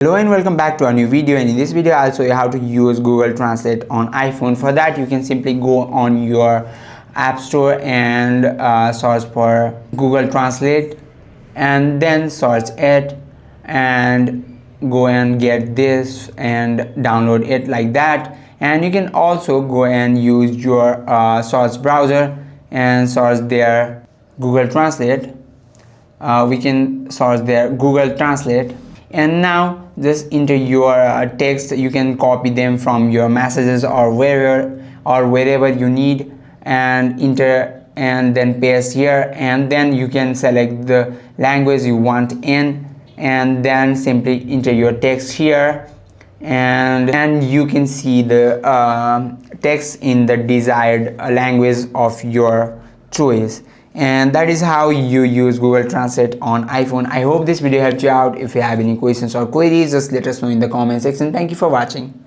Hello and welcome back to a new video, and in this video I'll show you how to use Google Translate on iPhone. For that you can simply go on your App Store and search for Google Translate and then search it and go and get this and download it like that. And you can also go and use your search browser and search there Google Translate. We can search there Google Translate, and now just enter your text. You can copy them from your messages or wherever you need and enter and then paste here, and then you can select the language you want in and then simply enter your text here, and you can see the text in the desired language of your choice. And that is how you use Google Translate on iPhone. I hope this video helped you out. If you have any questions or queries, just let us know in the comment section. Thank you for watching.